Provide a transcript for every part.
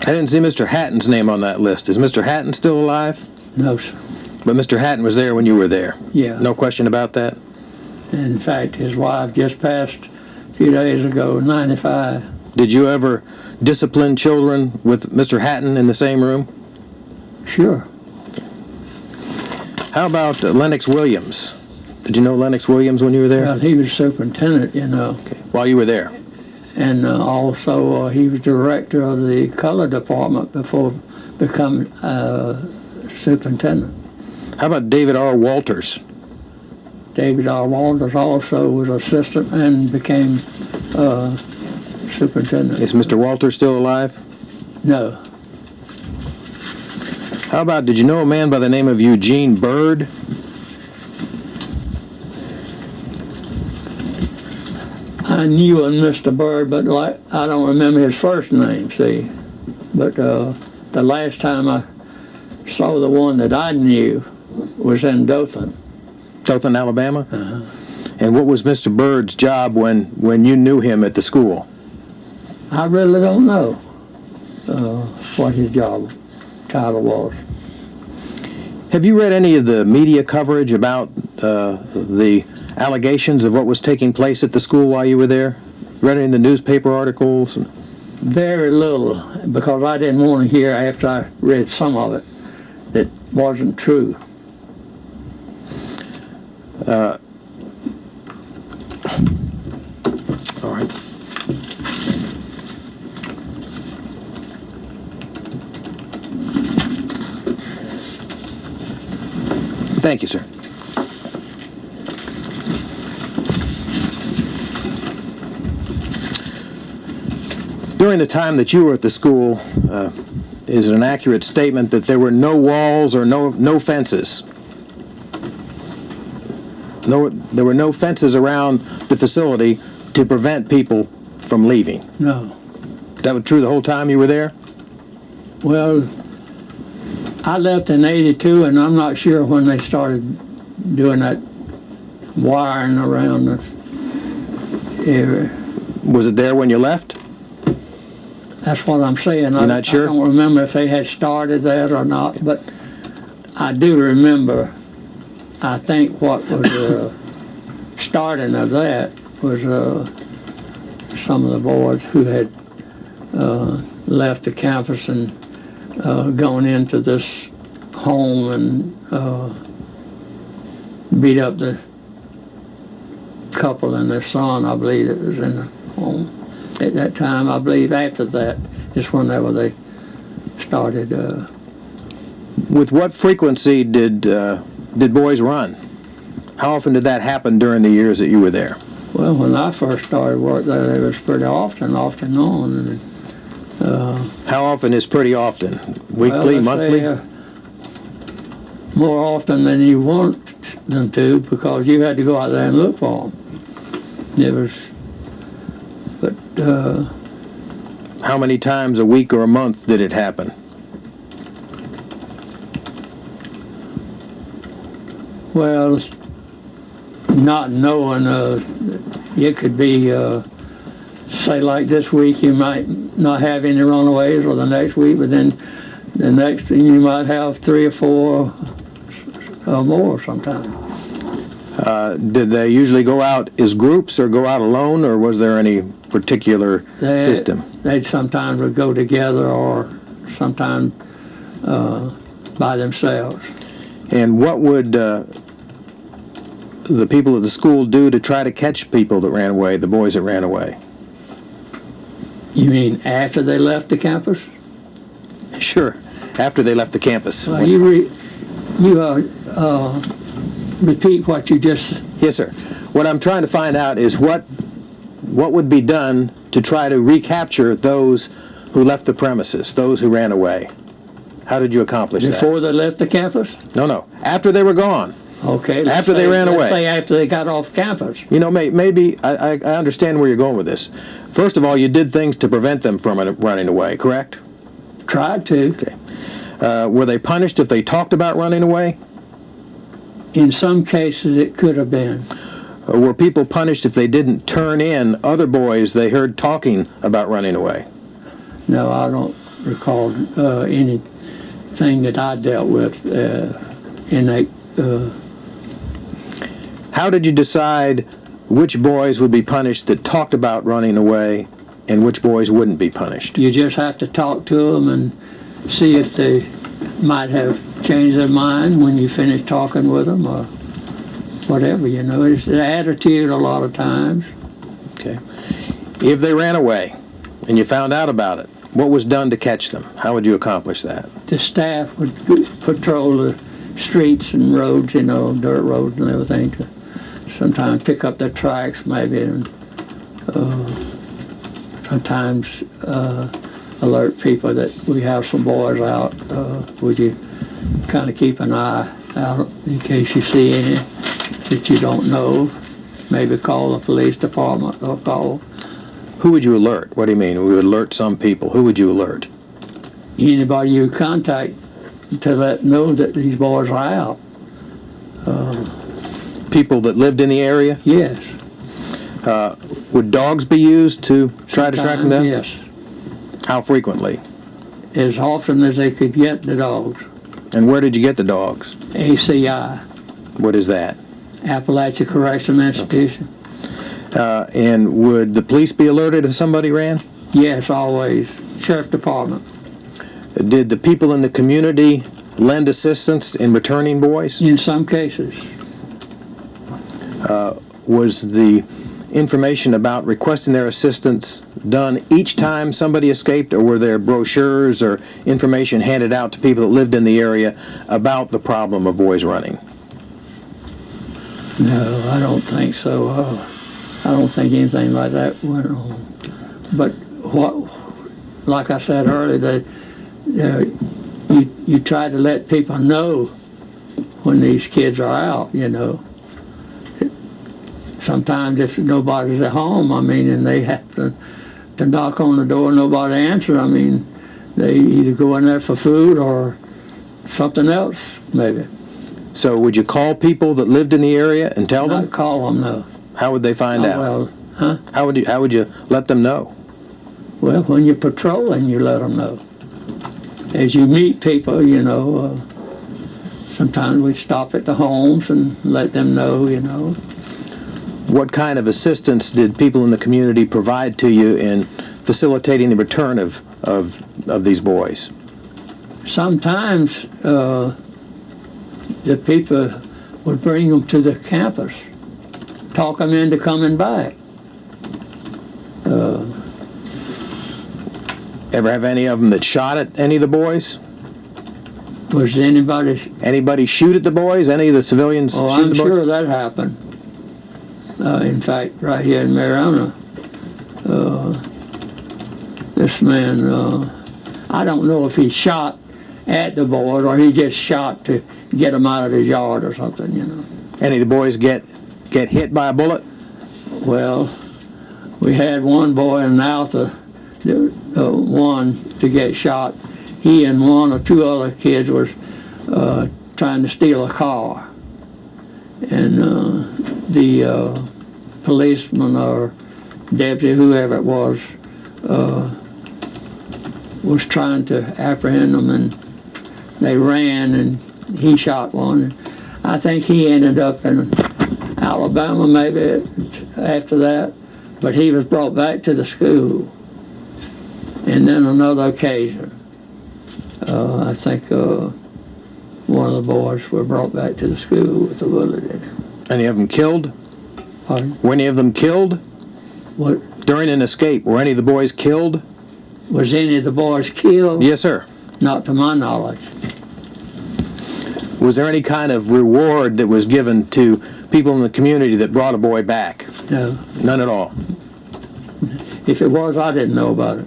I didn't see Mr. Hatton's name on that list. Is Mr. Hatton still alive? No, sir. But Mr. Hatton was there when you were there? Yeah. No question about that? In fact, his wife just passed a few days ago, 95. Did you ever discipline children with Mr. Hatton in the same room? Sure. How about Lennox Williams? Did you know Lennox Williams when you were there? Well, he was superintendent, you know. Okay. While you were there? And also he was director of the color department before becoming superintendent. How about David R. Walters? David R. Walters also was assistant and became superintendent. Is Mr. Walters still alive? No. How about, did you know a man by the name of Eugene Bird? I knew a Mr. Bird, but I don't remember his first name, see. But the last time I saw the one that I knew was in Dothan. Dothan, Alabama? Uh-huh. And what was Mr. Bird's job when you knew him at the school? I really don't know what his job title was. Have you read any of the media coverage about the allegations of what was taking place at the school while you were there? Read any of the newspaper articles? Very little, because I didn't want to hear after I read some of it that wasn't true. All right. Thank you, sir. During the time that you were at the school, is it an accurate statement that there were no walls or no fences? There were no fences around the facility to prevent people from leaving? No. That was true the whole time you were there? Well, I left in '82, and I'm not sure when they started doing that wiring around the area. Was it there when you left? That's what I'm saying. You're not sure? I don't remember if they had started that or not, but I do remember, I think what was the starting of that was some of the boys who had left the campus and gone into this home and beat up the couple and their son, I believe, that was in the home at that time. I believe after that is whenever they started. With what frequency did boys run? How often did that happen during the years that you were there? Well, when I first started work there, it was pretty often, off and on. And, how often is pretty often? Weekly, well, monthly? Say, more often than you want them to, because you had to go out there and look for them. It was, but how many times a week or a month did it happen? well, not knowing, it could be, say like this week you might not have any runaways, or the next week, but then the next thing you might have 3 or 4 or more sometimes. Did they usually go out as groups or go out alone, or was there any particular system? They'd sometimes would go together, or sometimes by themselves. And what would the people at the school do to try to catch people that ran away, the boys that ran away? You mean after they left the campus? Sure, after they left the campus. Well, repeat what you just... Yes, sir. What I'm trying to find out is what would be done to try to recapture those who left the premises, those who ran away. How did you accomplish that? Before they left the campus? No. After they were gone. Okay. After they ran away. Let's say after they got off campus. You know, maybe I understand where you're going with this. First of all, you did things to prevent them from running away, correct? Tried to. Okay. Were they punished if they talked about running away? In some cases, it could have been. Were people punished if they didn't turn in other boys they heard talking about running away? No, I don't recall anything that I dealt with in that. How did you decide which boys would be punished that talked about running away and which boys wouldn't be punished? You just have to talk to them and see if they might have changed their mind when you finish talking with them or whatever, you know. It's the attitude a lot of times. Okay. If they ran away and you found out about it, what was done to catch them? How would you accomplish that? The staff would patrol the streets and roads, you know, dirt roads and everything, to sometimes pick up their tracks maybe, and sometimes alert people that we have some boys out. Would you kind of keep an eye out in case you see any that you don't know? Maybe call the police department or call. Who would you alert? What do you mean? We would alert some people. Who would you alert? Anybody you contact to let know that these boys are out. People that lived in the area? Yes. Would dogs be used to try to track them down? Yes. How frequently? As often as they could get the dogs. And where did you get the dogs? ACI, What is that? Appalachia Correctional Institution. And would the police be alerted if somebody ran? Yes, always. Sheriff Department. Did the people in the community lend assistance in returning boys? In some cases. Was the information about requesting their assistance done each time somebody escaped, or were there brochures or information handed out to people that lived in the area about the problem of boys running? No, I don't think so. I don't think anything like that went on. But like I said earlier, that you try to let people know when these kids are out, you know. Sometimes if nobody's at home, I mean, and they have to knock on the door and nobody answers, I mean, they either go in there for food or something else, maybe. So would you call people that lived in the area and tell Not them? call them, no. How would they find out? Well, huh? How would you let them know? Well, when you're patrolling, you let them know. As you meet people, you know, sometimes we stop at the homes and let them know, you know. What kind of assistance did people in the community provide to you in facilitating the return of these boys? Sometimes the people would bring them to the campus, talk them into coming back. Ever have any of them that shot at any of the boys? Was anybody? Anybody shoot at the boys? Any of the civilians Oh, shoot at I'm the boys? sure that happened. In fact, right here in Marianna, this man, I don't know if he shot at the boys or he just shot to get them out of his yard or something, you know. Any of the boys get hit by a bullet? Well, we had one boy in Alpha, one to get shot. He and one or two other kids was trying to steal a car. And the policeman or deputy, whoever it was trying to apprehend them, and they ran, and he shot one. I think he ended up in Alabama maybe after that, but he was brought back to the school. And then another occasion, I think one of the boys were brought back to the school with a bullet in him. Any of them killed? Pardon? Were any of them killed? What, During an escape, were any of the boys killed? was any of the boys killed? Yes, sir. Not to my knowledge. Was there any kind of reward that was given to people in the community that brought a boy back? No. None at all. If it was, I didn't know about it.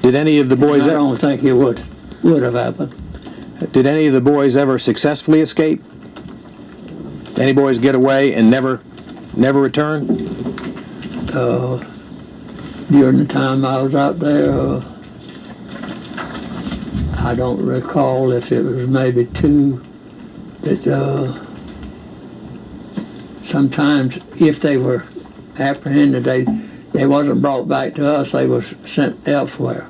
Did any of the boys I don't think it would have happened. Did any of the boys ever successfully escape? Any boys get away and never return? During the time I was out there, I don't recall if it was maybe two that sometimes if they were apprehended, they'd they wasn't brought back to us, they was sent elsewhere.